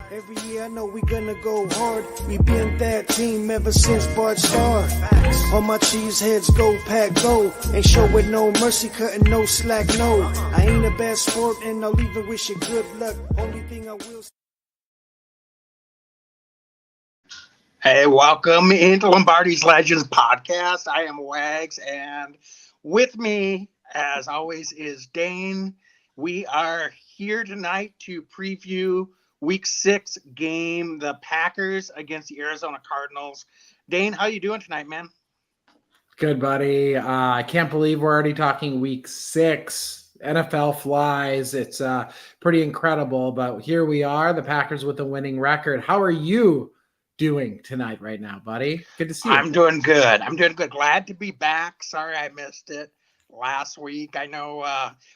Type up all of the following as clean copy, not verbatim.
Every year I know we gonna go hard. We been that team ever since Bart started. All my cheese heads go pack go. Ain't showing no mercy, cutting no slack, no. I ain't a bad sport and I'll even wish you good luck. Only thing I will. Hey, welcome into Lombardi's Legends podcast. I am Wags, and with me, as always, is Dane. We are here tonight to preview Week 6 game, the Packers against the Arizona Cardinals. Dane, how you doing tonight, man? Good, buddy. I can't believe we're already talking Week 6. NFL flies. It's pretty incredible, but here we are, the Packers with a winning record. How are you doing tonight right now, buddy? Good to see you. I'm doing good. Glad to be back. Sorry I missed it last week. I know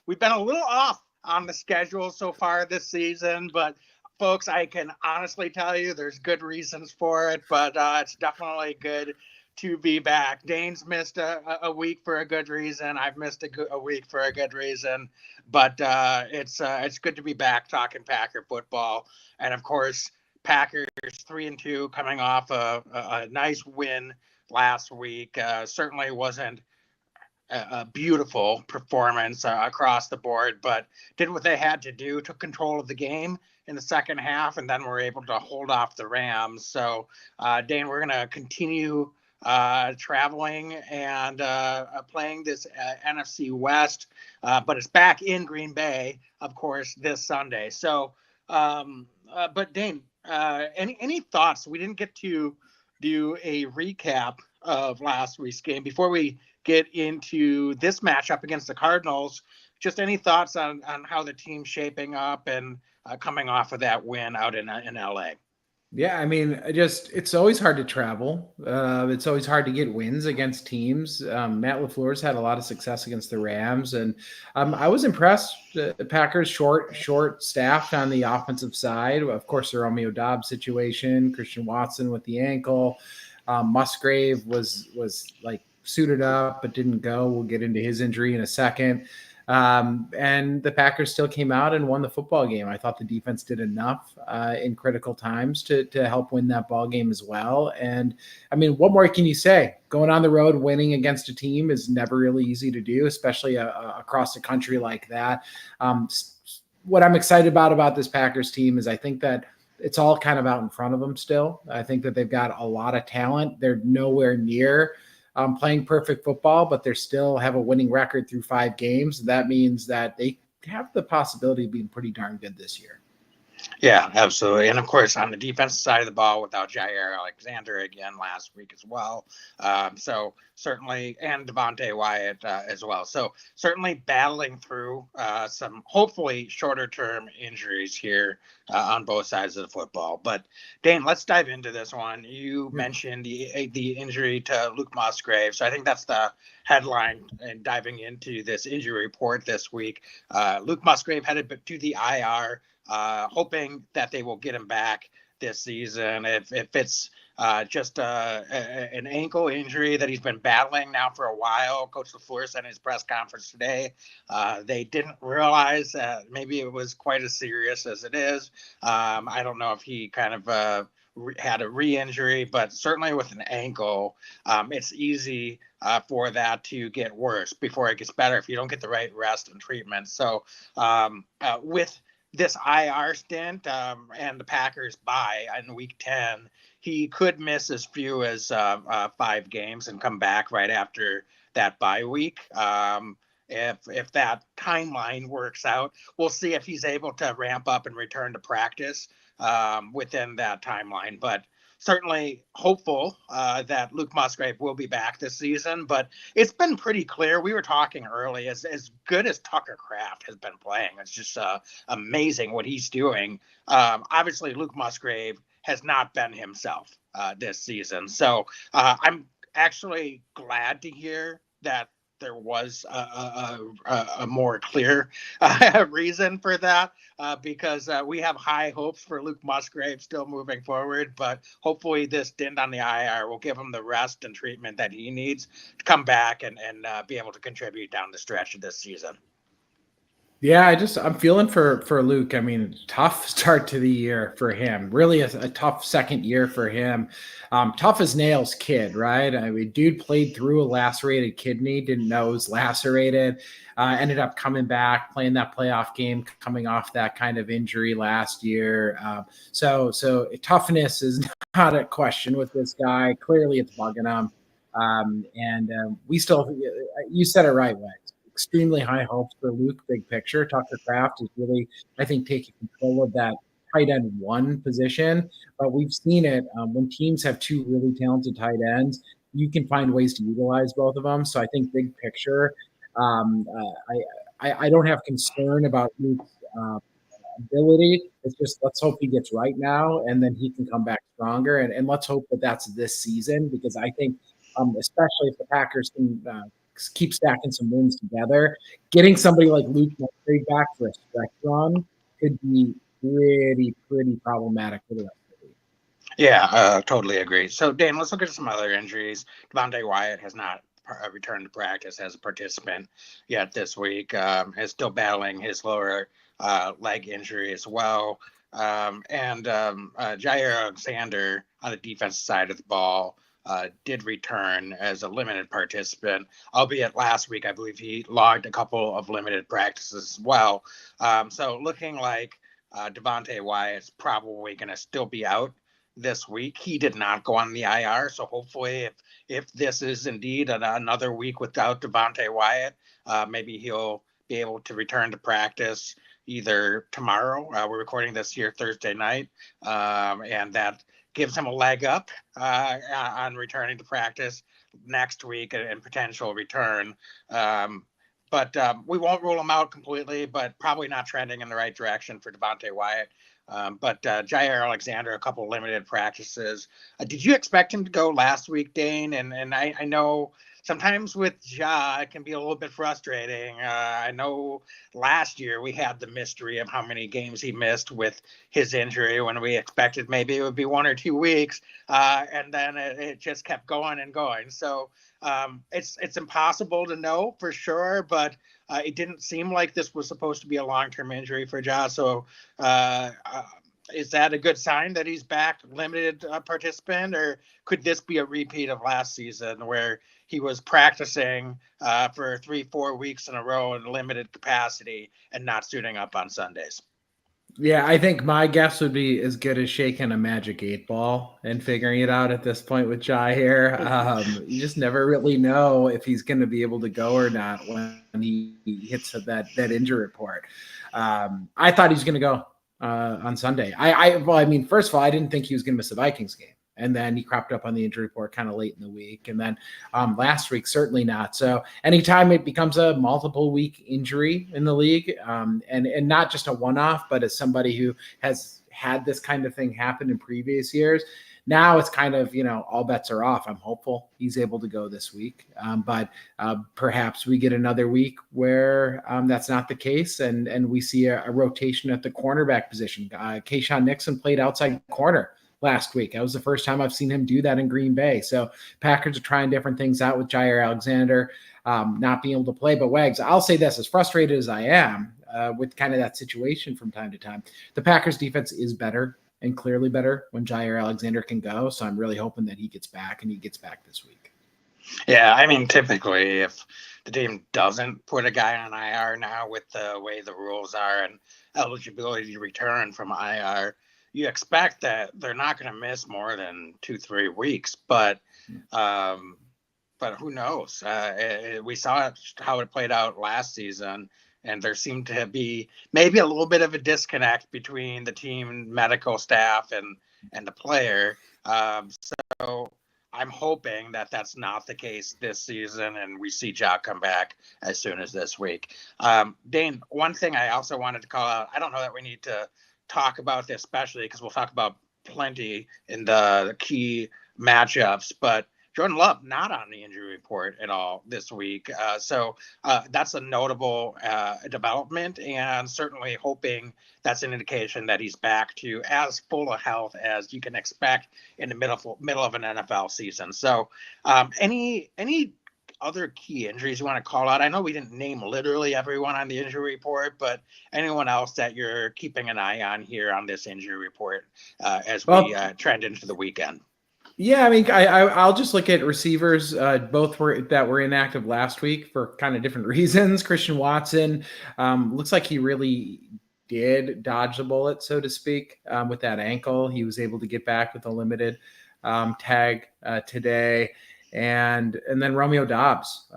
we've been a little off on the schedule so far this season, but folks, I can honestly tell you there's good reasons for it, but it's definitely good to be back. Dane's missed a week for a good reason. I've missed a week for a good reason, but it's good to be back talking Packer football. And of course, Packers 3-2 coming off a nice win last week. Certainly wasn't a beautiful performance across the board, but did what they had to do, took control of the game in the second half, and then were able to hold off the Rams. So, Dane, we're going to continue traveling and playing this NFC West, but it's back in Green Bay, of course, this Sunday. So, but Dane, any thoughts? We didn't get to do a recap of last week's game before we get into this matchup against the Cardinals. Just any thoughts on how the team's shaping up and coming off of that win out in LA? Yeah, I mean, it's always hard to travel. It's always hard to get wins against teams. Matt LaFleur's had a lot of success against the Rams, and I was impressed. The Packers short staffed on the offensive side. Of course, the Romeo Doubs situation, Christian Watson with the ankle, Musgrave was like suited up but didn't go. We'll get into his injury in a second. And the Packers still came out and won the football game. I thought the defense did enough in critical times to help win that ball game as well. And I mean, what more can you say? Going on the road, winning against a team is never really easy to do, especially across the country like that. What I'm excited about this Packers team is I think that it's all kind of out in front of them still. I think that they've got a lot of talent. They're nowhere near playing perfect football, but they still have a winning record through 5 games. That means that they have the possibility of being pretty darn good this year. Yeah, absolutely. And of course, on the defensive side of the ball, without Jair Alexander again last week as well. So certainly, and Devontae Wyatt as well. So certainly battling through some hopefully shorter term injuries here on both sides of the football. But Dane, let's dive into this one. You mentioned the injury to Luke Musgrave. So I think that's the headline and diving into this injury report this week. Luke Musgrave headed to the IR. Hoping that they will get him back this season. If it's just an ankle injury that he's been battling now for a while, Coach LaFleur said in his press conference today, they didn't realize that maybe it was quite as serious as it is. I don't know if he kind of had a re-injury, but certainly with an ankle, it's easy for that to get worse before it gets better if you don't get the right rest and treatment. So with this IR stint and the Packers bye in week 10, he could miss as few as 5 games and come back right after that bye week. If that timeline works out, we'll see if he's able to ramp up and return to practice within that timeline. But certainly hopeful that Luke Musgrave will be back this season, but it's been pretty clear. We were talking early, as good as Tucker Kraft has been playing, it's just amazing what he's doing. Obviously, Luke Musgrave has not been himself this season. So I'm actually glad to hear that there was a more clear reason for that because we have high hopes for Luke Musgrave still moving forward, but hopefully this stint on the IR will give him the rest and treatment that he needs to come back and be able to contribute down the stretch of this season. Yeah, I'm feeling for Luke. I mean, tough start to the year for him. Really a tough second year for him. Tough as nails kid, right? I mean, dude played through a lacerated kidney, didn't know it was lacerated. Ended up coming back, playing that playoff game, coming off that kind of injury last year. So toughness is not a question with this guy. Clearly, it's bugging him. We still, you said it right, Wes, extremely high hopes for Luke, big picture. Tucker Kraft is really, I think, taking control of that tight end one position. But we've seen it when teams have two really talented tight ends, you can find ways to utilize both of them. So I think big picture, um, I don't have concern about Luke's ability. It's just let's hope he gets right now, and then he can come back stronger. And let's hope that that's this season, because I think, especially if the Packers can keep stacking some wins together, getting somebody like Luke Musgrave back for a stretch run could be pretty problematic for the rest of the league. Yeah, totally agree. So, Dan, let's look at some other injuries. Devontae Wyatt has not returned to practice as a participant yet this week. Is still battling his lower leg injury as well. Jair Alexander on the defensive side of the ball did return as a limited participant, albeit last week I believe he logged a couple of limited practices as well. So looking like Devontae Wyatt's probably going to still be out this week. He did not go on the IR, so hopefully, if this is indeed another week without Devontae Wyatt, maybe he'll be able to return to practice either tomorrow. We're recording this here Thursday night, and that gives him a leg up on returning to practice next week and potential return. But we won't rule him out completely, but probably not trending in the right direction for Devontae Wyatt. But Jair Alexander, a couple limited practices. Did you expect him to go last week, Dane? And I know sometimes with Ja, it can be a little bit frustrating. I know last year we had the mystery of how many games he missed with his injury when we expected maybe it would be 1 or 2 weeks. And then it just kept going and going. So it's impossible to know for sure, but it didn't seem like this was supposed to be a long-term injury for Ja. So is that a good sign that he's back limited participant, or could this be a repeat of last season where he was practicing for 3-4 weeks in a row in limited capacity and not suiting up on Sundays? Yeah, I think my guess would be as good as shaking a magic 8 ball and figuring it out at this point with Jair. You just never really know if he's going to be able to go or not when he hits that injury report. I thought he was going to go on Sunday. Well, I mean, first of all, I didn't think he was going to miss the Vikings game. And then he cropped up on the injury report kind of late in the week. And then last week, certainly not. So anytime it becomes a multiple week injury in the league, and not just a one-off, but as somebody who has had this kind of thing happen in previous years, now it's kind of, all bets are off. I'm hopeful he's able to go this week. But perhaps we get another week where that's not the case. And we see a rotation at the cornerback position. Keyshawn Nixon played outside corner last week. That was the first time I've seen him do that in Green Bay. So Packers are trying different things out with Jair Alexander not being able to play. But Wags, I'll say this, as frustrated as I am with kind of that situation from time to time, the Packers defense is better and clearly better when Jair Alexander can go. So I'm really hoping that he gets back, and he gets back this week. Yeah, I mean, typically if the team doesn't put a guy on IR now with the way the rules are and eligibility to return from IR, you expect that they're not going to miss more than 2-3 weeks, but who knows? We saw how it played out last season, and there seemed to be maybe a little bit of a disconnect between the team medical staff and the player. So I'm hoping that that's not the case this season, and we see Ja come back as soon as this week. Dane, one thing I also wanted to call out, I don't know that we need to talk about this especially because we'll talk about plenty in the key matchups, but Jordan Love not on the injury report at all this week. So that's a notable development, and certainly hoping that's an indication that he's back to as full of health as you can expect in the middle of an NFL season. So any other key injuries you want to call out? I know we didn't name literally everyone on the injury report, but anyone else that you're keeping an eye on here on this injury report as we trend into the weekend? Yeah, I mean, I'll just look at receivers. Both were inactive last week for kind of different reasons. Christian Watson looks like he really did dodge the bullet, so to speak, with that ankle. He was able to get back with a limited tag today, and then Romeo Doubs.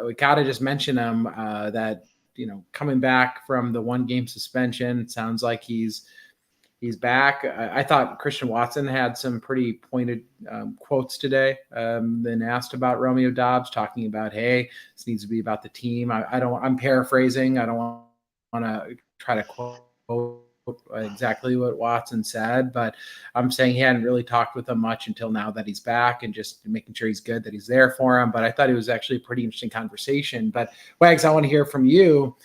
We gotta just mention him. That coming back from the 1-game suspension, it sounds like he's back. I thought Christian Watson had some pretty pointed quotes today. Then asked about Romeo Doubs, talking about, hey, this needs to be about the team. I'm paraphrasing. I don't want to try to quote exactly what Watson said, but I'm saying he hadn't really talked with him much until now that he's back, and just making sure he's good, that he's there for him. But I thought it was actually a pretty interesting conversation. But Wags, I want to hear from you.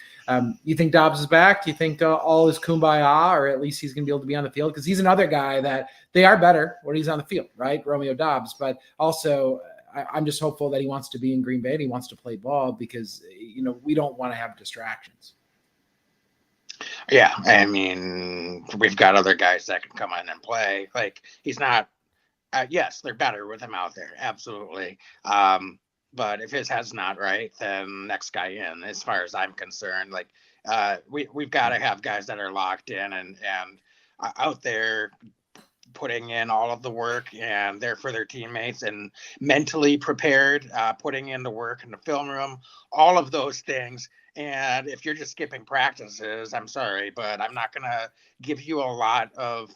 You think Doubs is back? Do you think all is kumbaya, or at least he's going to be able to be on the field? Because he's another guy that they are better when he's on the field, right? Romeo Doubs. But also, I'm just hopeful that he wants to be in Green Bay and he wants to play ball, because, we don't want to have distractions. Yeah, I mean, we've got other guys that can come in and play. Like, he's not yes, they're better with him out there. Absolutely. But if his head's not right, then next guy in, as far as I'm concerned. Like, we've got to have guys that are locked in and out there putting in all of the work and there for their teammates and mentally prepared, putting in the work in the film room, all of those things. And if you're just skipping practices, I'm sorry, but I'm not going to give you a lot of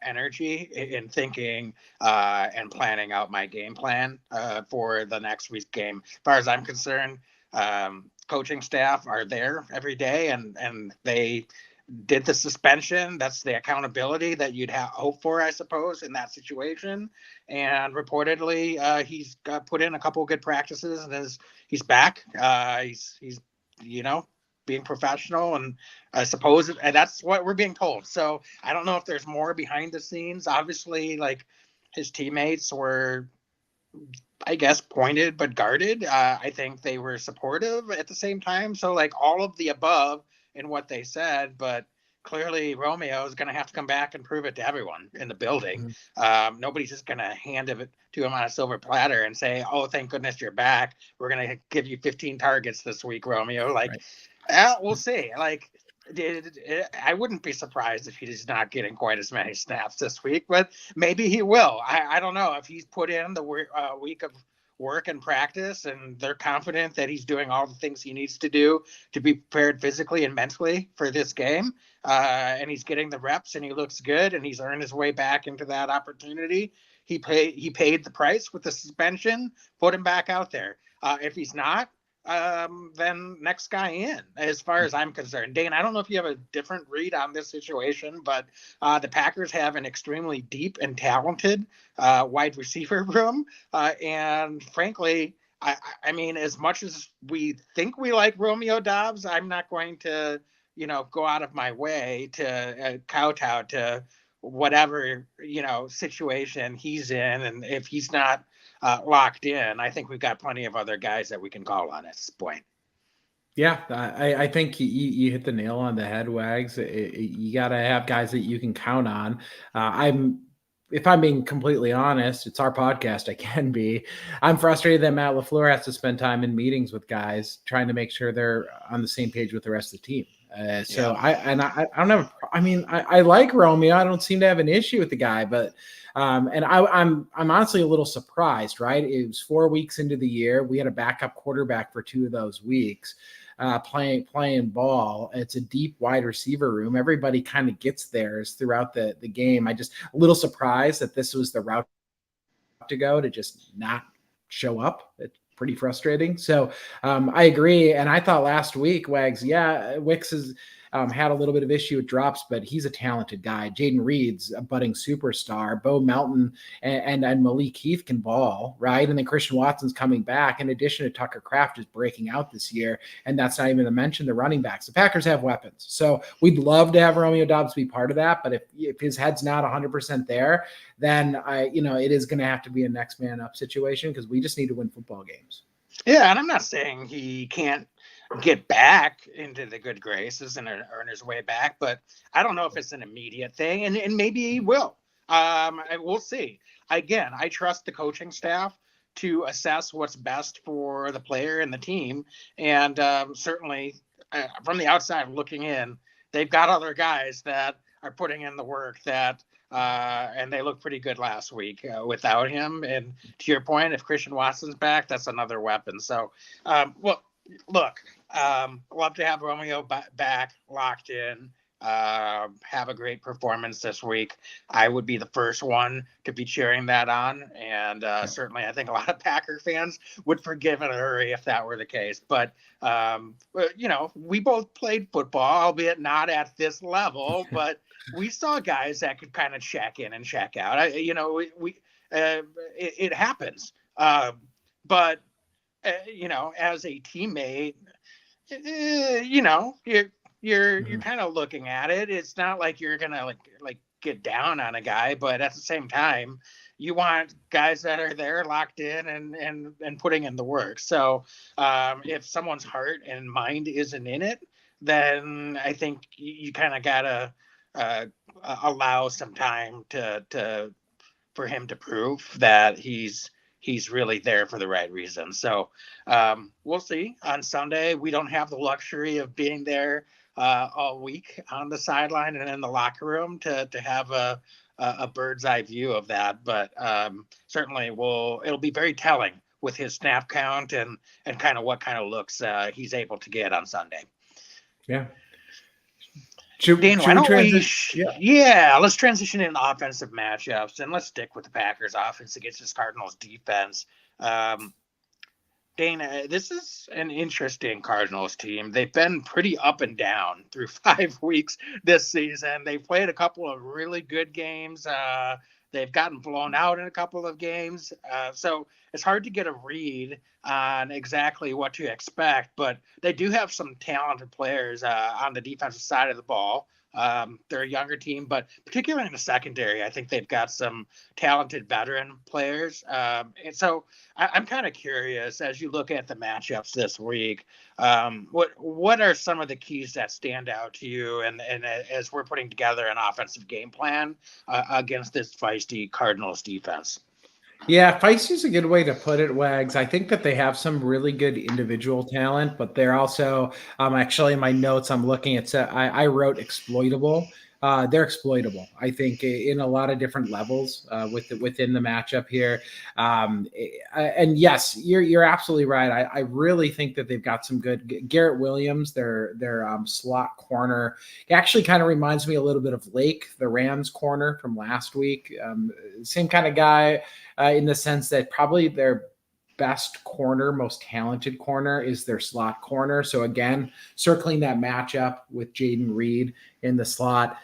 energy in thinking and planning out my game plan for the next week's game. As far as I'm concerned, coaching staff are there every day, and they did the suspension. That's the accountability that you'd hope for, I suppose, in that situation. And reportedly, he's got put in a couple of good practices, and he's back. He's being professional, and I suppose and that's what we're being told. So I don't know if there's more behind the scenes. Obviously, like, his teammates were, I guess, pointed but guarded. I think they were supportive at the same time. So, like, all of the above in what they said, but clearly Romeo is going to have to come back and prove it to everyone in the building. Mm-hmm. Nobody's just going to hand it to him on a silver platter and say, oh, thank goodness you're back. We're going to give you 15 targets this week, Romeo. Like, we'll see. Like, I wouldn't be surprised if he's not getting quite as many snaps this week, but maybe he will. I don't know if he's put in the week of work and practice, and they're confident that he's doing all the things he needs to do to be prepared physically and mentally for this game. And he's getting the reps, and he looks good, and he's earned his way back into that opportunity. He paid the price with the suspension, put him back out there. If he's not, then next guy in, as far as I'm concerned. Dane, I don't know if you have a different read on this situation, but the Packers have an extremely deep and talented wide receiver room. And frankly, I mean, as much as we think we like Romeo Doubs, I'm not going to, go out of my way to kowtow to whatever, situation he's in. And if he's not locked in, I think we've got plenty of other guys that we can call on at this point. Yeah, I think you hit the nail on the head, Wags. You got to have guys that you can count on. If I'm being completely honest, it's our podcast. I can be. I'm frustrated that Matt LaFleur has to spend time in meetings with guys trying to make sure they're on the same page with the rest of the team. I don't have. I mean, I like Romeo. I don't seem to have an issue with the guy, but and I'm honestly a little surprised. Right? It was 4 weeks into the year. We had a backup quarterback for 2 of those weeks. Playing ball. It's a deep wide receiver room. Everybody kind of gets theirs throughout the game. I just a little surprised that this was the route to go, to just not show up. It's pretty frustrating. So I agree. And I thought last week, Wags, Wicks has had a little bit of issue with drops, but he's a talented guy. Jaden Reed's a budding superstar. Bo Melton and Malik Heath can ball, right? And then Christian Watson's coming back, in addition to Tucker Kraft is breaking out this year. And that's not even to mention the running backs. The Packers have weapons. So we'd love to have Romeo Doubs be part of that. But if his head's not 100% there, then it is going to have to be a next man up situation, because we just need to win football games. Yeah, and I'm not saying he can't get back into the good graces and earn his way back, but I don't know if it's an immediate thing, and maybe he will. We'll see. Again, I trust the coaching staff to assess what's best for the player and the team, and certainly from the outside looking in, they've got other guys that are putting in the work that. And they look pretty good last week without him. And to your point, if Christian Watson's back, that's another weapon. So, well, look, love to have Romeo back locked in. Have a great performance this week. I would be the first one to be cheering that on, and certainly I think a lot of Packer fans would forgive in a hurry if that were the case. But we both played football, albeit not at this level, but we saw guys that could kind of check in and check out. It happens. But as a teammate, you're kind of looking at it. It's not like you're gonna like get down on a guy, but at the same time, you want guys that are there locked in and putting in the work. So if someone's heart and mind isn't in it, then I think you kind of gotta allow some time to for him to prove that he's really there for the right reason. So we'll see on Sunday. We don't have the luxury of being there all week on the sideline and in the locker room to have a bird's eye view of that. But certainly it'll be very telling with his snap count and kind of what kind of looks he's able to get on Sunday. Yeah. Dean, why don't we? Let's transition into offensive matchups, and let's stick with the Packers' offense against this Cardinals' defense. Dana, this is an interesting Cardinals team. They've been pretty up and down through 5 weeks this season. They've played a couple of really good games. They've gotten blown out in a couple of games. So it's hard to get a read on exactly what to expect, but they do have some talented players on the defensive side of the ball. They're a younger team, but particularly in the secondary, I think they've got some talented veteran players. And so I'm kind of curious, as you look at the matchups this week, what are some of the keys that stand out to you? And as we're putting together an offensive game plan against this feisty Cardinals defense. Yeah, feisty is a good way to put it, Wags. I think that they have some really good individual talent, but they're also actually in my notes I'm looking at. I wrote exploitable. They're exploitable, I think, in a lot of different levels within the matchup here. And yes, you're absolutely right. I really think that they've got some good. Garrett Williams, their slot corner, actually kind of reminds me a little bit of Lake, the Rams corner from last week. Same kind of guy in the sense that probably their best corner, most talented corner is their slot corner. So again, circling that matchup with Jaden Reed in the slot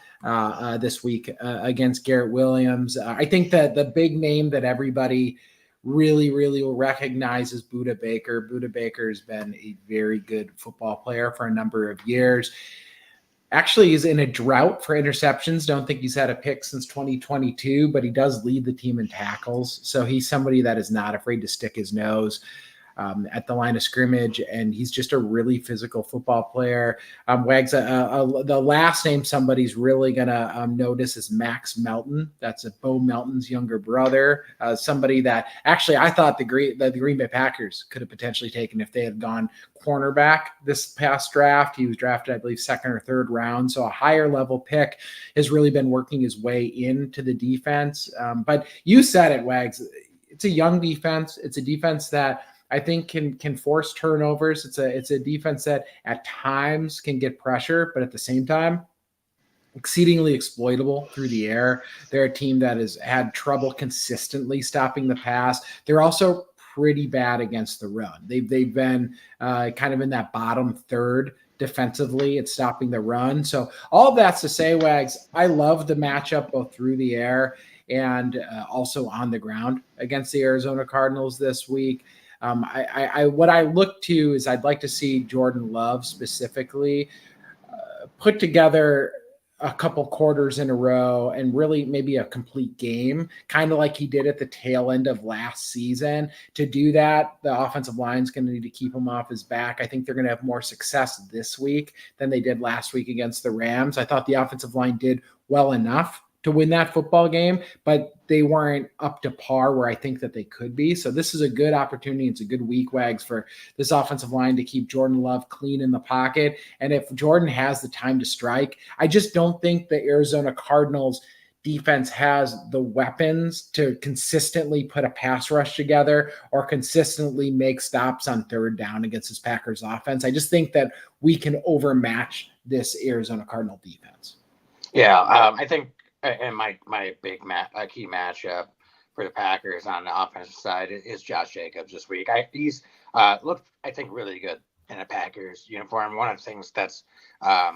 this week against Garrett Williams. I think that the big name that everybody really will recognize is Budda Baker. Budda Baker has been a very good football player for a number of years. Actually, he's in a drought for interceptions. Don't think he's had a pick since 2022, but he does lead the team in tackles. So he's somebody that is not afraid to stick his nose at the line of scrimmage, and he's just a really physical football player. Wags, the last name somebody's really going to notice is Max Melton. That's Bo Melton's younger brother, somebody that actually I thought the Green Bay Packers could have potentially taken if they had gone cornerback this past draft. He was drafted, I believe, 2nd or 3rd round. So a higher level pick has really been working his way into the defense. But you said it, Wags. It's a young defense. It's a defense that I think can force turnovers. It's a defense that at times can get pressure, but at the same time, exceedingly exploitable through the air. They're a team that has had trouble consistently stopping the pass. They're also pretty bad against the run. They've been kind of in that bottom third defensively at stopping the run. So all of that's to say, Wags, I love the matchup both through the air and also on the ground against the Arizona Cardinals this week. What I look to is I'd like to see Jordan Love specifically put together a couple quarters in a row and really maybe a complete game, kind of like he did at the tail end of last season. To do that, the offensive line is going to need to keep him off his back. I think they're going to have more success this week than they did last week against the Rams. I thought the offensive line did well enough to win that football game, but they weren't up to par where I think that they could be. So this is a good opportunity. It's a good week, Wags, for this offensive line to keep Jordan Love clean in the pocket. And if Jordan has the time to strike, I just don't think the Arizona Cardinals defense has the weapons to consistently put a pass rush together or consistently make stops on third down against this Packers offense. I just think that we can overmatch this Arizona Cardinal defense. Yeah, I think, and my big key matchup for the Packers on the offensive side is Josh Jacobs this week. He's looked, I think, really good in a Packers uniform. One of the things that's I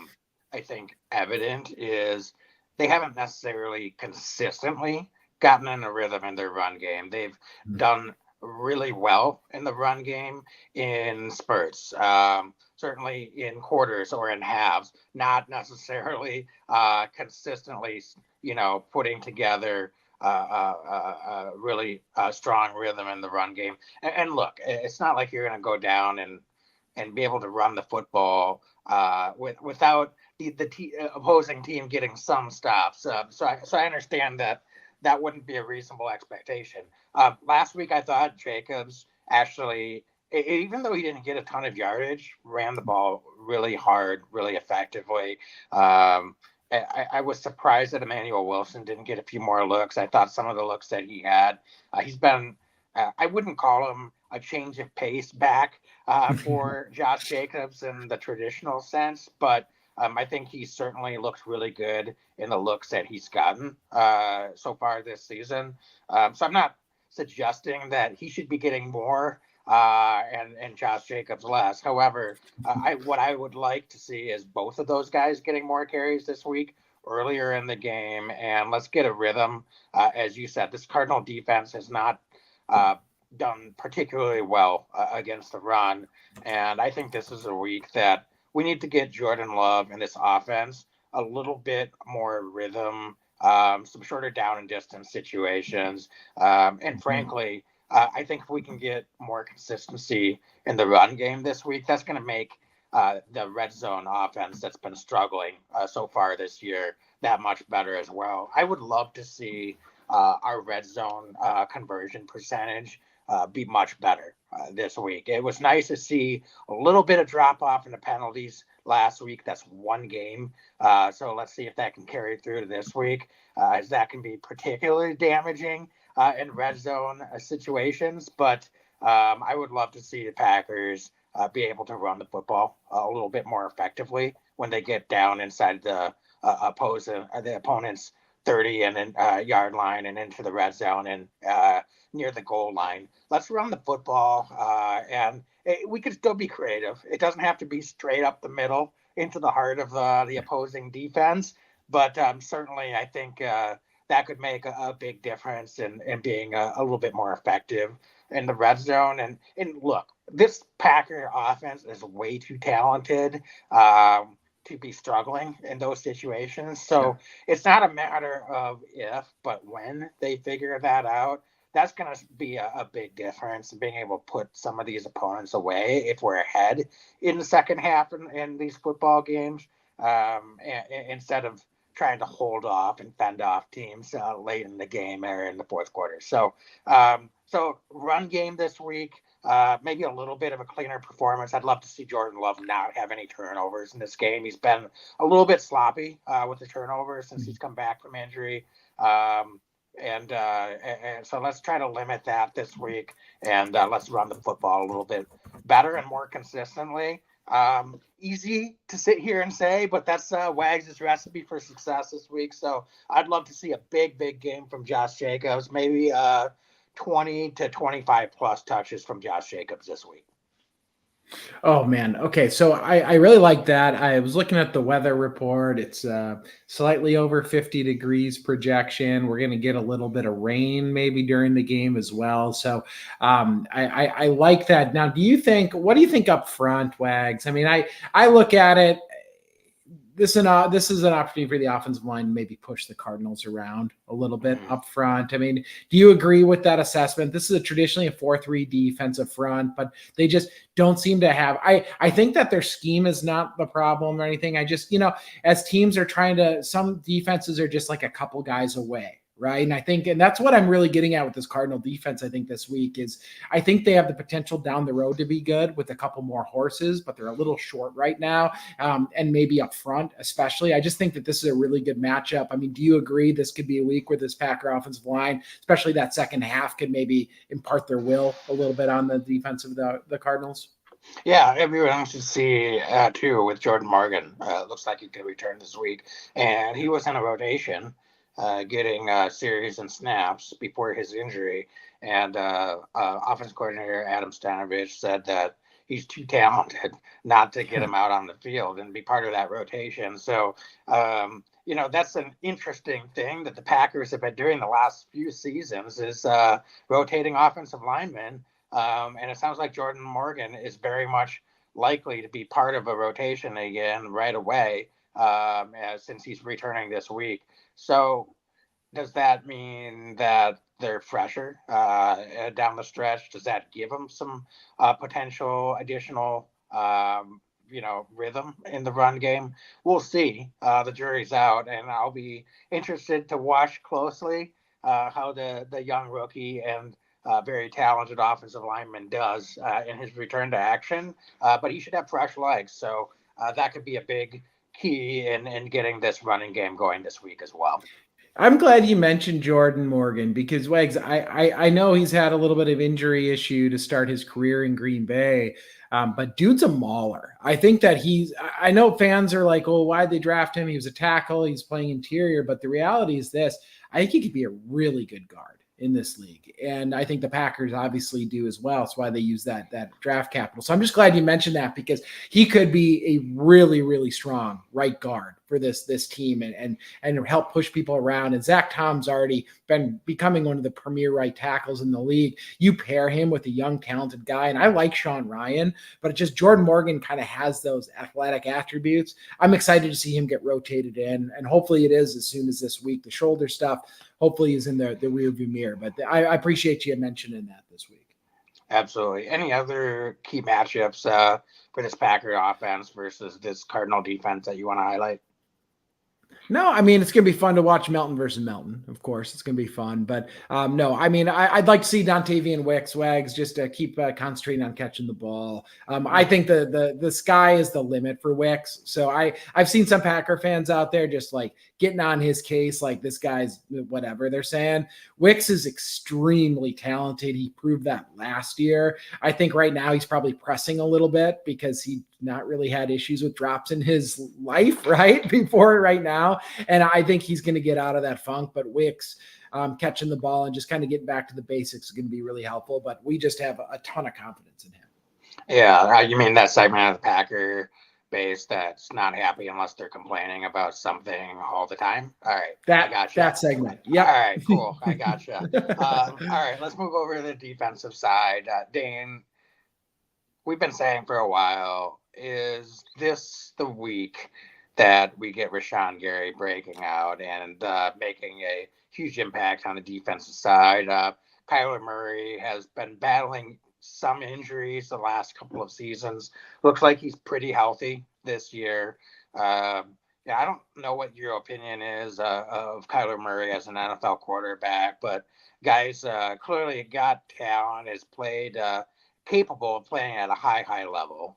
think evident is they haven't necessarily consistently gotten in a rhythm in their run game. They've done really well in the run game in spurts, certainly in quarters or in halves, not necessarily consistently, putting together a really strong rhythm in the run game. And look, it's not like you're going to go down and be able to run the football without the opposing team getting some stops. So I understand that wouldn't be a reasonable expectation. Last week, I thought Jacobs actually, even though he didn't get a ton of yardage, ran the ball really hard, really effectively. I was surprised that Emmanuel Wilson didn't get a few more looks. I thought some of the looks that he had, he's been, I wouldn't call him a change of pace back for Josh Jacobs in the traditional sense, but I think he certainly looks really good in the looks that he's gotten so far this season. So I'm not suggesting that he should be getting more and Josh Jacobs less. However, what I would like to see is both of those guys getting more carries this week earlier in the game, and let's get a rhythm. As you said, this Cardinal defense has not done particularly well against the run, and I think this is a week that we need to get Jordan Love in this offense a little bit more rhythm, some shorter down and distance situations. And frankly, I think if we can get more consistency in the run game this week, that's going to make the red zone offense that's been struggling so far this year that much better as well. I would love to see our red zone conversion percentage be much better this week. It was nice to see a little bit of drop off in the penalties last week. That's one game. So let's see if that can carry through to this week, as that can be particularly damaging in red zone situations. But I would love to see the Packers be able to run the football a little bit more effectively when they get down inside the opponent's 30 and then yard line and into the red zone and near the goal line. Let's run the football, and we could still be creative. It doesn't have to be straight up the middle into the heart of the opposing defense, but certainly I think that could make a big difference in being a little bit more effective in the red zone. And look, this Packer offense is way too talented to be struggling in those situations. So it's not a matter of if, but when they figure that out. That's going to be a big difference in being able to put some of these opponents away if we're ahead in the second half in these football games, instead of trying to hold off and fend off teams late in the game or in the fourth quarter. So run game this week, maybe a little bit of a cleaner performance. I'd love to see Jordan Love not have any turnovers in this game. He's been a little bit sloppy with the turnovers since he's come back from injury. And so let's try to limit that this week, and let's run the football a little bit better and more consistently. Easy to sit here and say, but that's Wags' recipe for success this week. So I'd love to see a big game from Josh Jacobs, maybe 20 to 25 plus touches from Josh Jacobs this week. Oh man. Okay. So I really like that. I was looking at the weather report. It's slightly over 50 degrees projection. We're going to get a little bit of rain maybe during the game as well. So I like that. Now, what do you think up front, Wags? I mean, I look at it. this is an opportunity for the offensive line to maybe push the Cardinals around a little bit up front. I mean, do you agree with that assessment? This is traditionally a 4-3 defensive front, but they just don't seem to have. I think that their scheme is not the problem or anything. I just, as teams are trying to, some defenses are just like a couple guys away. Right. And I think, and that's what I'm really getting at with this Cardinal defense, I think this week is, I think they have the potential down the road to be good with a couple more horses, but they're a little short right now. And maybe up front, especially. I just think that this is a really good matchup. I mean, do you agree this could be a week where this Packer offensive line, especially that second half, could maybe impart their will a little bit on the defense of the Cardinals? Yeah, everyone should see too with Jordan Morgan. Looks like he could return this week, and he was in a rotation, getting series and snaps before his injury. And offense coordinator Adam Stanovich said that he's too talented not to get him out on the field and be part of that rotation. So, that's an interesting thing that the Packers have been doing the last few seasons is rotating offensive linemen. And it sounds like Jordan Morgan is very much likely to be part of a rotation again right away, since he's returning this week. So does that mean that they're fresher down the stretch? Does that give them some potential additional, rhythm in the run game? We'll see. The jury's out, and I'll be interested to watch closely how the young rookie and very talented offensive lineman does in his return to action. But he should have fresh legs. So that could be a big key in getting this running game going this week as well. I'm glad you mentioned Jordan Morgan because Wags, I know he's had a little bit of injury issue to start his career in Green Bay, but dude's a mauler. I think that I know fans are like, oh, why'd they draft him? He was a tackle. He's playing interior. But the reality is this, I think he could be a really good guard in this league. And I think the Packers obviously do as well. That's why they use that draft capital. So I'm just glad you mentioned that because he could be a really, really strong right guard for this team and help push people around. And Zach Tom's already been becoming one of the premier right tackles in the league. You pair him with a young, talented guy. And I like Sean Ryan, but it's just Jordan Morgan kind of has those athletic attributes. I'm excited to see him get rotated in. And hopefully it is as soon as this week. The shoulder stuff hopefully is in the rearview mirror. But I appreciate you mentioning that this week. Absolutely. Any other key matchups for this Packer offense versus this Cardinal defense that you want to highlight? No, I mean, it's going to be fun to watch Melton versus Melton. Of course, it's going to be fun. But no, I mean, I'd like to see Dontavian Wicks, Wags, just to keep concentrating on catching the ball. I think the sky is the limit for Wicks. So I've seen some Packer fans out there just like getting on his case, like this guy's whatever they're saying. Wicks is extremely talented. He proved that last year. I think right now he's probably pressing a little bit because he not really had issues with drops in his life, right? Before right now. And I think he's going to get out of that funk, but Wicks catching the ball and just kind of getting back to the basics is going to be really helpful, but we just have a ton of confidence in him. Yeah. You mean that segment of the Packer base that's not happy unless they're complaining about something all the time? All right. I gotcha. That segment. Yeah. All right, cool. I gotcha. All right. Let's move over to the defensive side. Dane, we've been saying for a while, is this the week that we get Rashawn Gary breaking out and making a huge impact on the defensive side? Kyler Murray has been battling some injuries the last couple of seasons. Looks like he's pretty healthy this year. I don't know what your opinion is of Kyler Murray as an NFL quarterback, but guys clearly got talent, has played capable of playing at a high level.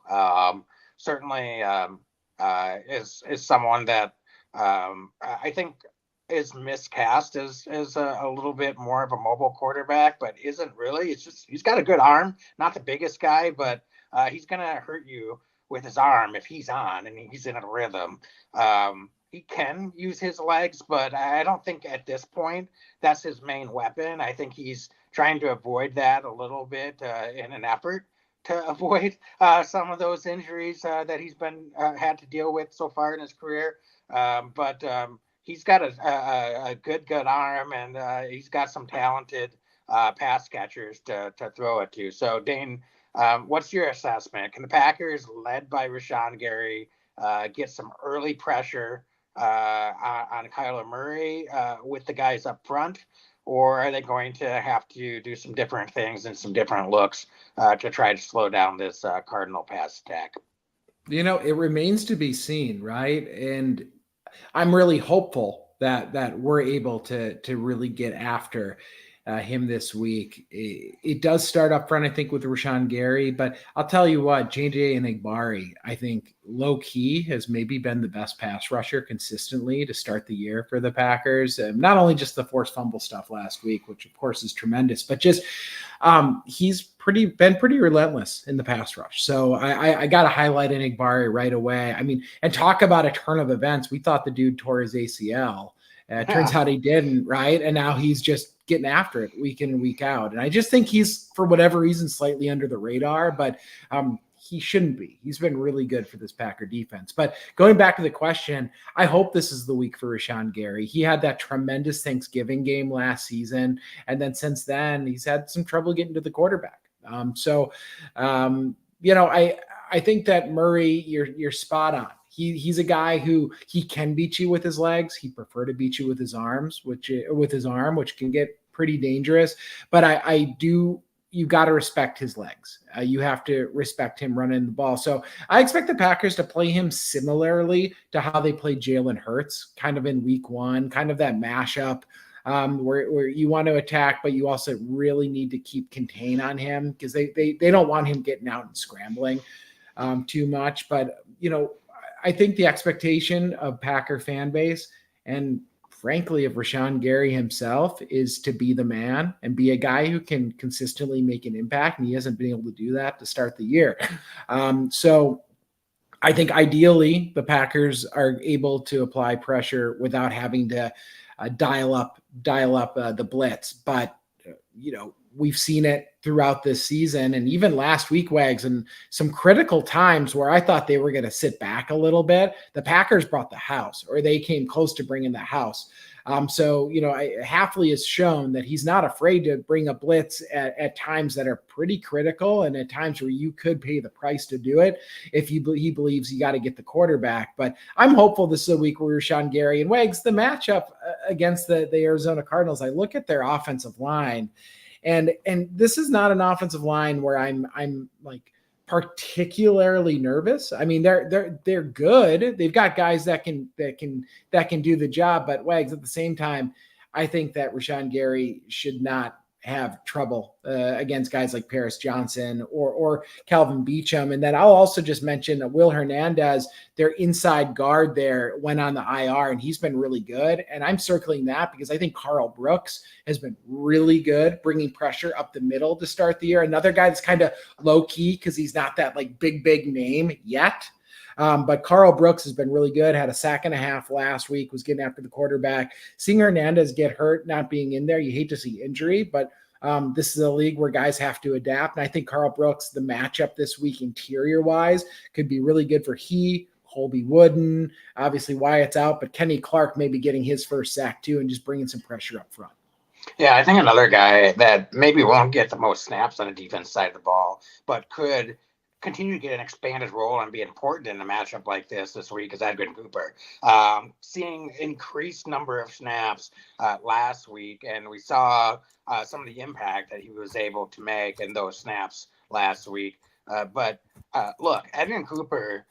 Certainly is someone that I think is miscast as a little bit more of a mobile quarterback, but isn't really. It's just he's got a good arm, not the biggest guy, but he's gonna hurt you with his arm if he's on and he's in a rhythm. He can use his legs, but I don't think at this point that's his main weapon. I think he's trying to avoid that a little bit in an effort to avoid some of those injuries that he's been had to deal with so far in his career. But he's got a good arm, and he's got some talented pass catchers to throw it to. So, Dane, what's your assessment? Can the Packers, led by Rashawn Gary, get some early pressure on Kyler Murray with the guys up front? Or are they going to have to do some different things and some different looks to try to slow down this Cardinal pass attack? It remains to be seen, right? And I'm really hopeful that we're able to really get after him this week. It does start up front, I think, with Rashawn Gary, but I'll tell you what, JJ and Barre, I think low key has maybe been the best pass rusher consistently to start the year for the Packers. Not only just the forced fumble stuff last week, which of course is tremendous, but just he's been pretty relentless in the pass rush. So I got to highlight Barre right away. I mean, and talk about a turn of events. We thought the dude tore his ACL. Turns out he didn't, right? And now he's just getting after it week in and week out. And I just think he's, for whatever reason, slightly under the radar, but he shouldn't be. He's been really good for this Packer defense. But going back to the question, I hope this is the week for Rashawn Gary. He had that tremendous Thanksgiving game last season. And then since then, he's had some trouble getting to the quarterback. I think that Murray, you're spot on. He's a guy who he can beat you with his legs. He prefer to beat you with his arms, which can get pretty dangerous. But you got to respect his legs. You have to respect him running the ball. So I expect the Packers to play him similarly to how they played Jalen Hurts, kind of in week one, kind of that mashup where you want to attack, but you also really need to keep contain on him because they don't want him getting out and scrambling too much. But, I think the expectation of Packer fan base and frankly of Rashawn Gary himself is to be the man and be a guy who can consistently make an impact. And he hasn't been able to do that to start the year. So I think ideally the Packers are able to apply pressure without having to dial up the blitz. But, we've seen it throughout this season and even last week, Wags, and some critical times where I thought they were going to sit back a little bit. The Packers brought the house, or they came close to bringing the house. Hafley has shown that he's not afraid to bring a blitz at times that are pretty critical and at times where you could pay the price to do it if he believes you got to get the quarterback. But I'm hopeful this is a week where Rashawn Gary and Wags, the matchup against the Arizona Cardinals, I look at their offensive line. And this is not an offensive line where I'm like particularly nervous. I mean, they're good. They've got guys that can do the job. But Wags, at the same time, I think that Rashawn Gary should not have trouble against guys like Paris Johnson or Calvin Beachum. And then I'll also just mention Will Hernandez, their inside guard there, went on the IR and he's been really good. And I'm circling that because I think Carl Brooks has been really good, bringing pressure up the middle to start the year. Another guy that's kind of low key because he's not that like big name yet. But Carl Brooks has been really good, had a sack and a half last week, was getting after the quarterback. Seeing Hernandez get hurt, not being in there, you hate to see injury, but this is a league where guys have to adapt. And I think Carl Brooks, the matchup this week interior-wise, could be really good for Colby Wooden, obviously Wyatt's out, but Kenny Clark may be getting his first sack too and just bringing some pressure up front. Yeah, I think another guy that maybe won't get the most snaps on the defense side of the ball, but could continue to get an expanded role and be important in a matchup like this week is Edwin Cooper. Seeing increased number of snaps last week, and we saw some of the impact that he was able to make in those snaps last week. But look, Edwin Cooper,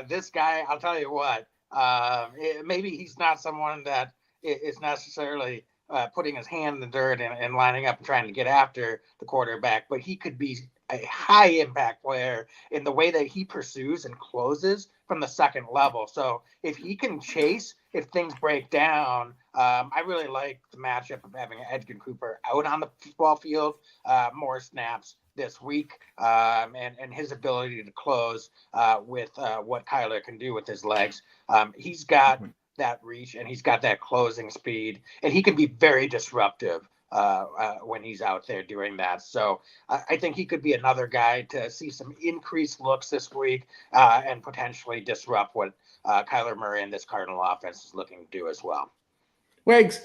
this guy, I'll tell you what, maybe he's not someone that is necessarily putting his hand in the dirt and lining up and trying to get after the quarterback, but he could be a high impact player in the way that he pursues and closes from the second level. So if he can chase, if things break down, I really like the matchup of having Edwin Cooper out on the football field, more snaps this week, and his ability to close with what Kyler can do with his legs. He's got that reach and he's got that closing speed, and he can be very disruptive when he's out there doing that. So I think he could be another guy to see some increased looks this week and potentially disrupt what Kyler Murray and this Cardinal offense is looking to do as well. Wags,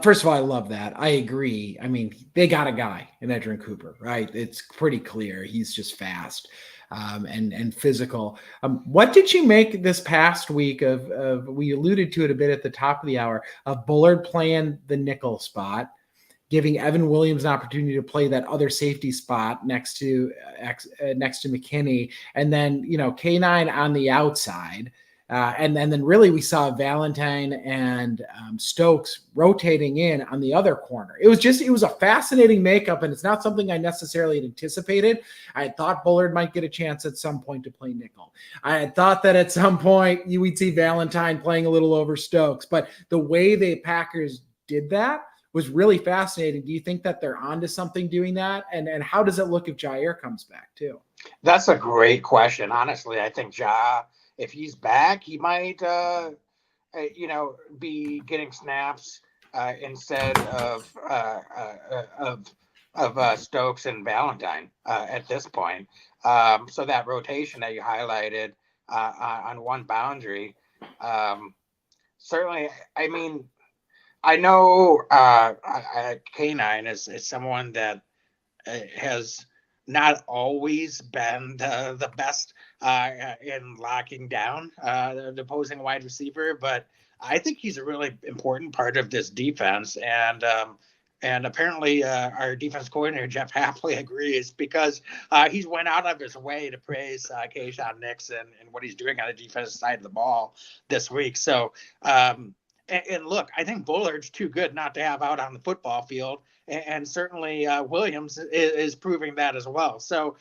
first of all, I love that. I agree. I mean, they got a guy in Edgerrin Cooper, right? It's pretty clear. He's just fast and physical. What did you make this past week of, we alluded to it a bit at the top of the hour, of Bullard playing the nickel spot, giving Evan Williams an opportunity to play that other safety spot next to McKinney, and then, K9 on the outside. And then really we saw Valentine and Stokes rotating in on the other corner. It was a fascinating makeup, and it's not something I necessarily had anticipated. I had thought Bullard might get a chance at some point to play nickel. I had thought that at some point we'd see Valentine playing a little over Stokes, but the way the Packers did that was really fascinating. Do you think that they're onto something doing that? And how does it look if Jair comes back too? That's a great question. Honestly, I think if he's back, he might, be getting snaps instead of Stokes and Valentine at this point. So that rotation that you highlighted on one boundary, certainly. I mean, I know K9 is someone that has not always been the best in locking down the opposing wide receiver, but I think he's a really important part of this defense. And apparently our defense coordinator, Jeff Hapley, agrees, because he's went out of his way to praise Kayshawn Nixon and what he's doing on the defensive side of the ball this week. So, and look, I think Bullard's too good not to have out on the football field. And certainly Williams is proving that as well. So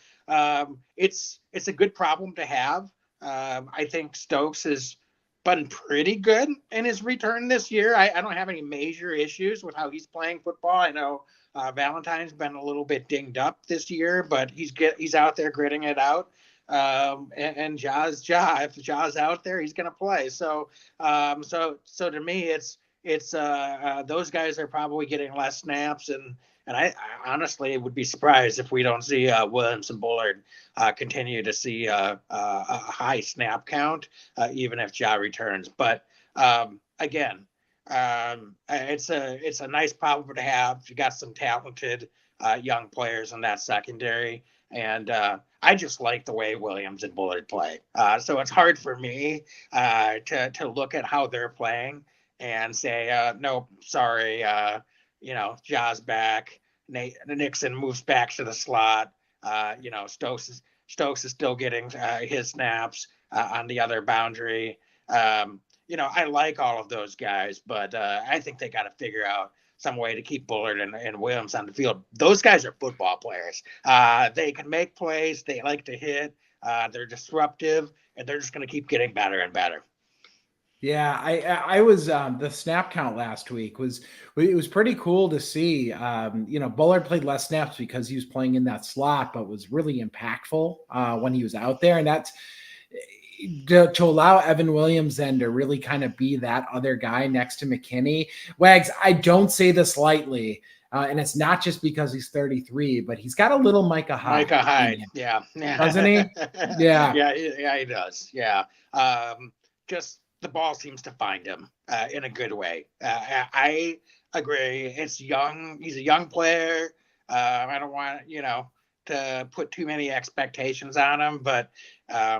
it's a good problem to have. I think Stokes has been pretty good in his return this year. I don't have any major issues with how he's playing football. I know Valentine's been a little bit dinged up this year, but he's out there gritting it out. And Ja's if Ja's out there, he's going to play. So to me, it's those guys are probably getting less snaps, and I honestly would be surprised if we don't see Williams and Bullard continue to see a high snap count, even if Ja returns. But again, it's a nice problem to have. You got some talented young players in that secondary, and I just like the way Williams and Bullard play. So it's hard for me to look at how they're playing and say, no, sorry, Ja's back. Nixon moves back to the slot. Stokes is still getting his snaps on the other boundary. I like all of those guys, but I think they got to figure out some way to keep Bullard and Williams on the field. Those guys are football players. They can make plays. They like to hit. They're disruptive, and they're just going to keep getting better and better. Yeah, I was the snap count last week it was pretty cool to see. Bullard played less snaps because he was playing in that slot, but was really impactful when he was out there, and that's to allow Evan Williams then to really kind of be that other guy next to McKinney. Wags, I don't say this lightly, and it's not just because he's 33, but he's got a little Micah Hyde. Yeah. Doesn't he? Yeah. Yeah, he does. Yeah. Just the ball seems to find him in a good way. I agree. It's young. He's a young player. I don't want, to put too many expectations on him, but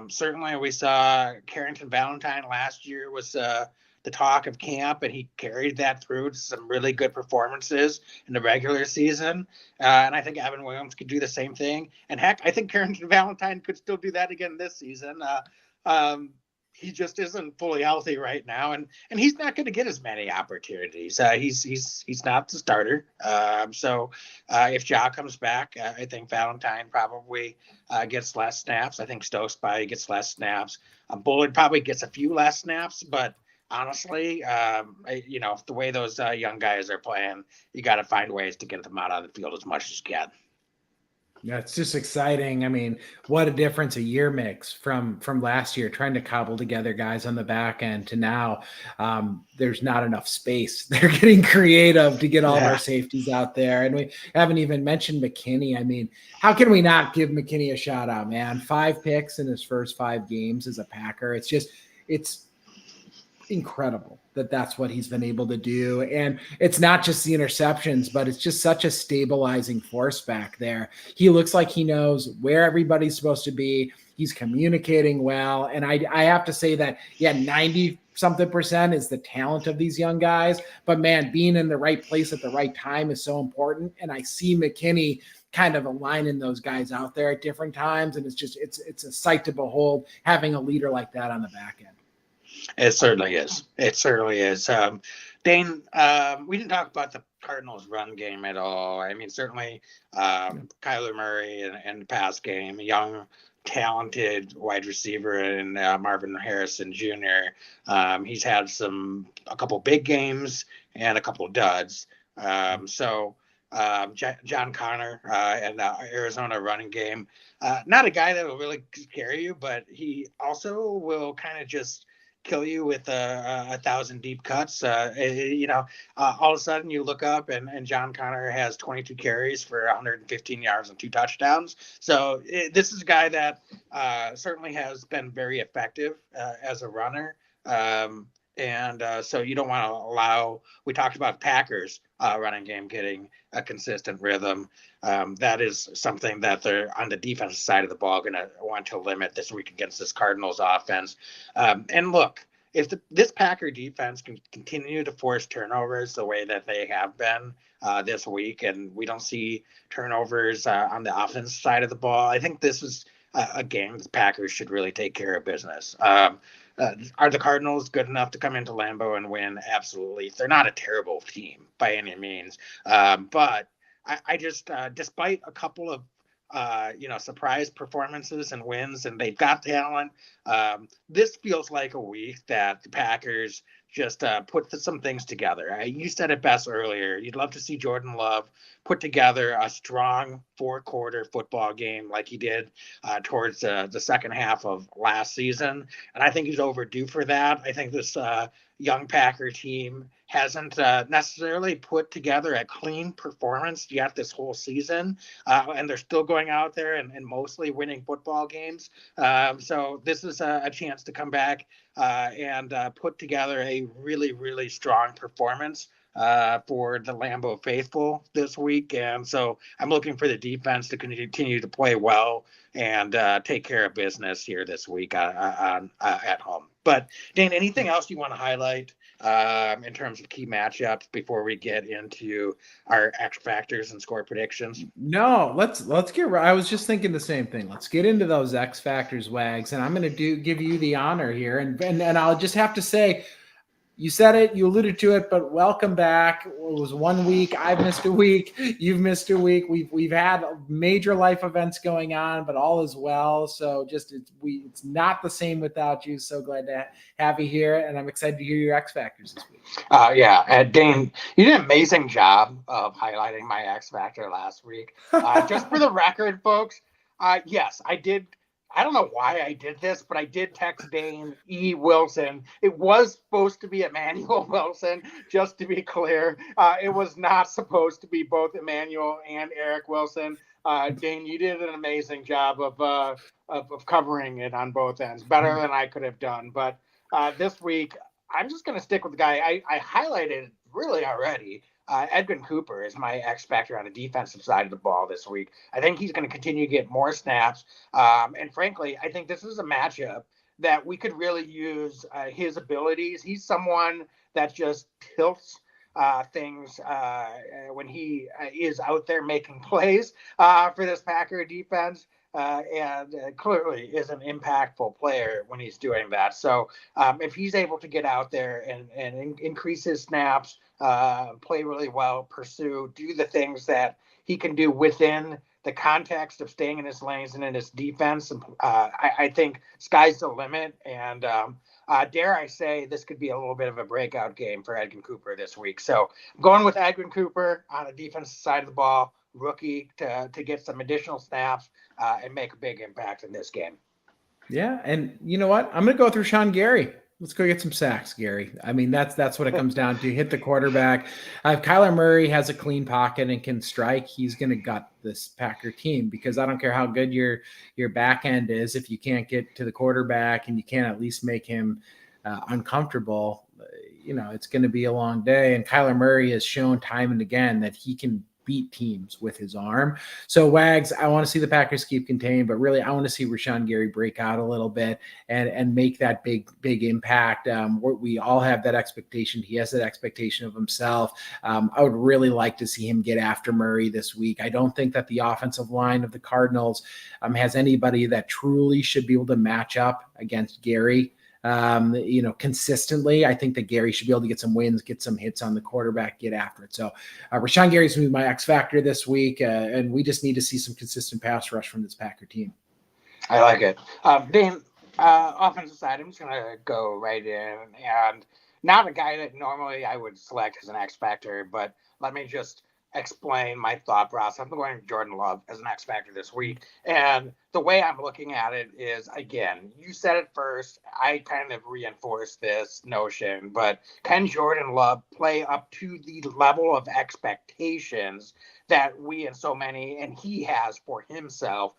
certainly we saw Carrington Valentine last year was the talk of camp, and he carried that through to some really good performances in the regular season. And I think Evan Williams could do the same thing. And heck, I think Carrington Valentine could still do that again this season. He just isn't fully healthy right now, and he's not going to get as many opportunities. He's not the starter. So if Ja comes back, I think Valentine probably gets less snaps. I think Stokes probably gets less snaps. Bullard probably gets a few less snaps, but honestly, the way those young guys are playing, you got to find ways to get them out on the field as much as you can. Yeah, it's just exciting. I mean, what a difference a year makes from last year, trying to cobble together guys on the back end to now. There's not enough space. They're getting creative to get all of our safeties out there. And we haven't even mentioned McKinney. I mean, how can we not give McKinney a shout out, man? 5 picks in his first 5 games as a Packer. It's incredible. that's what he's been able to do. And it's not just the interceptions, but it's just such a stabilizing force back there. He looks like he knows where everybody's supposed to be. He's communicating well. And I have to say that, 90-something% is the talent of these young guys. But, man, being in the right place at the right time is so important. And I see McKinney kind of aligning those guys out there at different times. And it's a sight to behold having a leader like that on the back end. It certainly is. It certainly is. Dane, we didn't talk about the Cardinals' run game at all. I mean, certainly Kyler Murray in the pass game, a young, talented wide receiver in Marvin Harrison Jr. He's had a couple big games and a couple of duds. John Connor and Arizona running game, not a guy that will really scare you, but he also will kind of just kill you with 1,000 deep cuts. All of a sudden you look up and John Connor has 22 carries for 115 yards and 2 touchdowns. So this is a guy that certainly has been very effective as a runner. So you don't want to allow, we talked about Packers running game getting a consistent rhythm. That is something that they're on the defensive side of the ball going to want to limit this week against this Cardinals offense. And look, if this Packer defense can continue to force turnovers the way that they have been this week, and we don't see turnovers on the offensive side of the ball, I think this is a game the Packers should really take care of business. Are the Cardinals good enough to come into Lambeau and win? Absolutely. They're not a terrible team by any means. But I just, despite a couple of, surprise performances and wins, and they've got talent, this feels like a week that the Packers just put some things together. You said it best earlier. You'd love to see Jordan Love put together a strong 4-quarter football game like he did towards the second half of last season. And I think he's overdue for that. I think this young Packer team hasn't necessarily put together a clean performance yet this whole season. And they're still going out there and mostly winning football games. So this is a chance to come back and put together a really, really strong performance for the Lambeau faithful this week. And so I'm looking for the defense to continue to play well and take care of business here this week at home. But Dane, anything else you want to highlight in terms of key matchups before we get into our X factors and score predictions? No, let's get. I was just thinking the same thing. Let's get into those X factors, Wags, and I'm going to give you the honor here, and I'll just have to say, you said it, you alluded to it, but welcome back. It was 1 week. I've missed a week. You've missed a week. We've had major life events going on, but all is well. So it's not the same without you. So glad to have you here, and I'm excited to hear your X factors this week. Dane, you did an amazing job of highlighting my X factor last week. Just for the record, folks, yes, I did. I don't know why I did this, but I did text Dane E. Wilson. It was supposed to be Emmanuel Wilson, just to be clear. It was not supposed to be both Emmanuel and Eric Wilson. Dane, you did an amazing job of covering it on both ends, better than I could have done. But this week, I'm just going to stick with the guy I highlighted really already. Edwin Cooper is my X factor on the defensive side of the ball this week. I think he's going to continue to get more snaps. And frankly, I think this is a matchup that we could really use his abilities. He's someone that just tilts things when he is out there making plays for this Packer defense. And clearly is an impactful player when he's doing that. So if he's able to get out there and increase his snaps, play really well, pursue, do the things that he can do within the context of staying in his lanes and in his defense, I think sky's the limit. And dare I say, this could be a little bit of a breakout game for Edwin Cooper this week. So I'm going with Edwin Cooper on the defensive side of the ball, rookie to get some additional snaps and make a big impact in this game. Yeah, and you know what? I'm going to go through Sean Gary. Let's go get some sacks, Gary. I mean, that's what it comes down to. Hit the quarterback. If Kyler Murray has a clean pocket and can strike, he's going to gut this Packer team, because I don't care how good your back end is. If you can't get to the quarterback and you can't at least make him uncomfortable, it's going to be a long day. And Kyler Murray has shown time and again that he can beat teams with his arm. So Wags, I want to see the Packers keep contained, but really I want to see Rashawn Gary break out a little bit and make that big impact. We all have that expectation. He has that expectation of himself. I would really like to see him get after Murray this week. I don't think that the offensive line of the Cardinals has anybody that truly should be able to match up against Gary. Consistently. I think that Gary should be able to get some wins, get some hits on the quarterback, get after it. So Rashawn Gary's going to be my X factor this week, and we just need to see some consistent pass rush from this Packer team. I like it. Dane, offensive side, I'm just going to go right in, and not a guy that normally I would select as an X factor, but let me just explain my thought process. I'm going to Jordan Love as an X factor this week. And the way I'm looking at it is, again, you said it first. I kind of reinforced this notion, but can Jordan Love play up to the level of expectations that we and so many, and he has for himself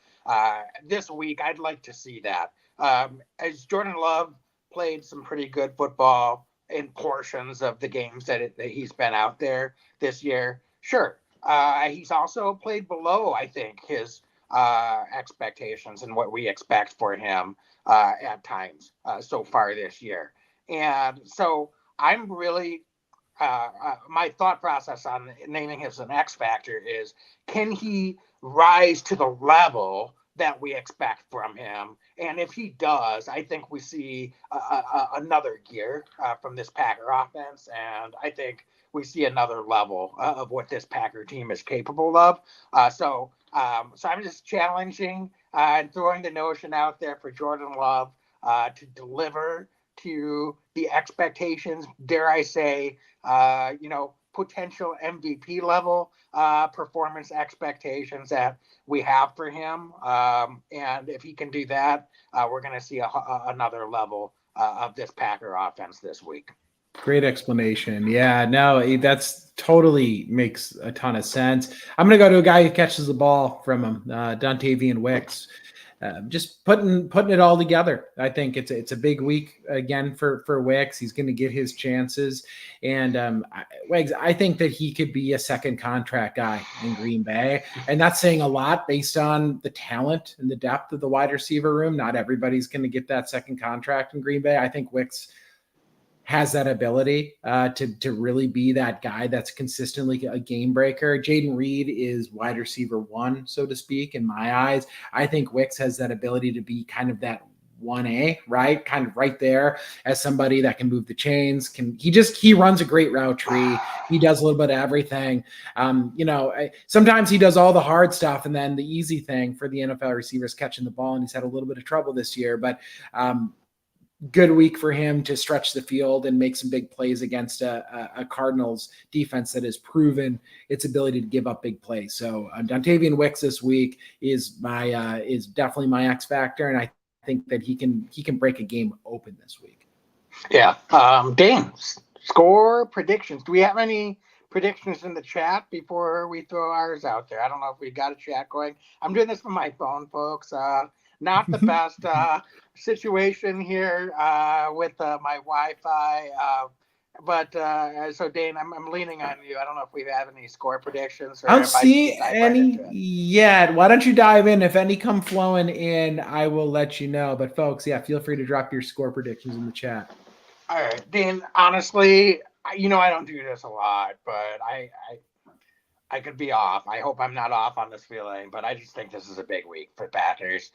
this week? I'd like to see that. As Jordan Love played some pretty good football in portions of the games that he's been out there this year. Sure. He's also played below, I think, his expectations and what we expect for him at times so far this year. And so I'm really, my thought process on naming him as an X factor is, can he rise to the level that we expect from him? And if he does, I think we see another gear from this Packer offense. And I think we see another level of what this Packer team is capable of. So I'm just challenging and throwing the notion out there for Jordan Love to deliver to the expectations, dare I say, potential MVP level performance expectations that we have for him. And if he can do that, we're going to see another level of this Packer offense this week. Great explanation. Yeah, no, that's totally makes a ton of sense. I'm going to go to a guy who catches the ball from him, Dontavian Wicks. Just putting it all together. I think it's a big week again for Wicks. He's going to get his chances, and Wags, I think that he could be a second contract guy in Green Bay, and that's saying a lot based on the talent and the depth of the wide receiver room. Not everybody's going to get that second contract in Green Bay. I think Wicks has that ability to really be that guy that's consistently a game breaker. Jaden Reed is wide receiver one, so to speak, in my eyes. I think Wicks has that ability to be kind of that 1A, right? Kind of right there as somebody that can move the chains. He runs a great route tree. He does a little bit of everything. Sometimes he does all the hard stuff, and then the easy thing for the NFL receivers catching the ball, and he's had a little bit of trouble this year, but good week for him to stretch the field and make some big plays against a Cardinals defense that has proven its ability to give up big plays. So Dontavian Wicks this week is definitely my X factor, and I think that he can break a game open this week. Yeah. Dane, score predictions. Do we have any predictions in the chat before we throw ours out there? I don't know if we got a chat going. I'm doing this from my phone, folks. Not the best situation here with my Wi-Fi. But so Dane, I'm leaning on you. I don't know if we have any score predictions. I don't see any yet. Why don't you dive in? If any come flowing in, I will let you know. But folks, yeah, feel free to drop your score predictions in the chat. All right, Dane, honestly, I don't do this a lot, but I could be off. I hope I'm not off on this feeling, but I just think this is a big week for Packers.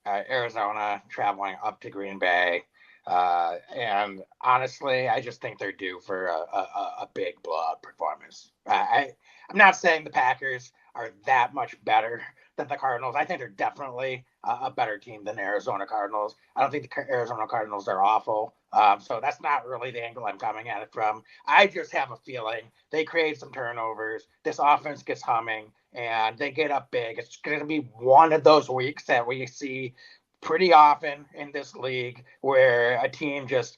Arizona traveling up to Green Bay. And honestly, I just think they're due for a big blowout performance. I'm not saying the Packers are that much better than the Cardinals. I think they're definitely a better team than the Arizona Cardinals. I don't think the Arizona Cardinals are awful. So that's not really the angle I'm coming at it from. I just have a feeling they create some turnovers. This offense gets humming and they get up big. It's going to be one of those weeks that we see pretty often in this league where a team just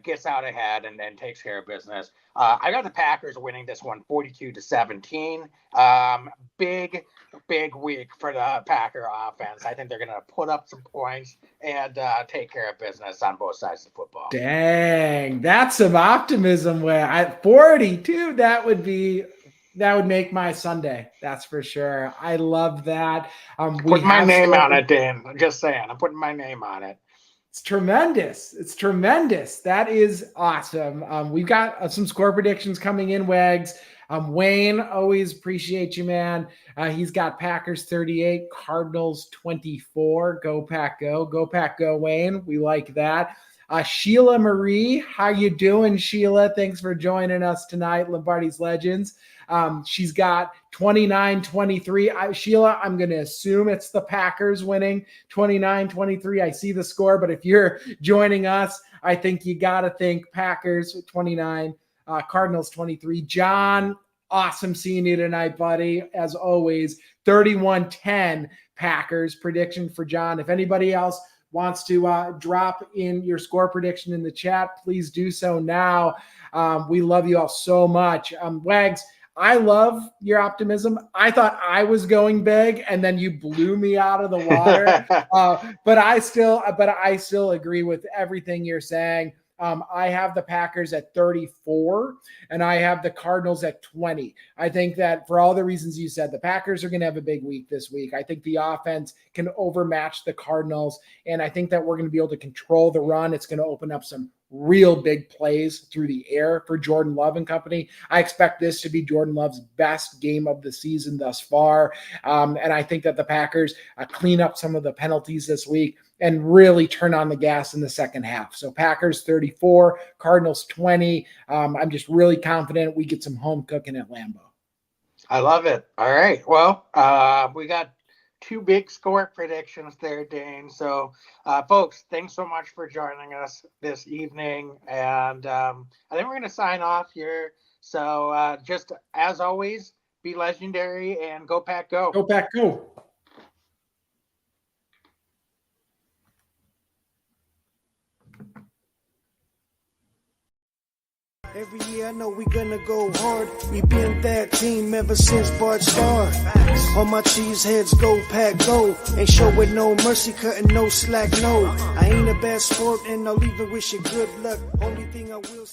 gets out ahead and takes care of business. I got the Packers winning this one 42-17. Big week for the Packer offense. I think they're going to put up some points and take care of business on both sides of the football. Dang, that's some optimism. Where at 42, that would make my Sunday. That's for sure. I love that. Put my name on it, Dan. I'm just saying. I'm putting my name on it. It's tremendous. It's tremendous. That is awesome. We've got some score predictions coming in, Wags. Wayne, always appreciate you, man. He's got Packers 38, Cardinals 24. Go Pack, go. Go Pack, go, Wayne. We like that. Sheila Marie, how you doing, Sheila? Thanks for joining us tonight, Lombardi's Legends. She's got 29-23. Sheila, I'm going to assume it's the Packers winning 29-23. I see the score, but if you're joining us, I think you got to think Packers 29, Cardinals 23. John, awesome seeing you tonight, buddy. As always, 31-10 Packers prediction for John. If anybody else wants to drop in your score prediction in the chat, please do so now. We love you all so much. Wags, I love your optimism. I thought I was going big, and then you blew me out of the water. But I still agree with everything you're saying. I have the Packers at 34, and I have the Cardinals at 20. I think that for all the reasons you said, the Packers are going to have a big week this week. I think the offense can overmatch the Cardinals, and I think that we're going to be able to control the run. It's going to open up some real big plays through the air for Jordan Love and company. I expect this to be Jordan Love's best game of the season thus far. And I think that the Packers clean up some of the penalties this week and really turn on the gas in the second half. So Packers 34, Cardinals 20. I'm just really confident we get some home cooking at Lambeau. I love it. All right. Well, we got two big score predictions there, Dane. So, folks, thanks so much for joining us this evening. And I think we're going to sign off here. So, just as always, be legendary and go Pack, go. Go Pack, go. Every year I know we gonna go hard. We been that team ever since Bart started. All my cheese heads go Pack, go. Ain't showing no mercy, cutting no slack, no. I ain't a bad sport and I'll even wish you good luck. Only thing I will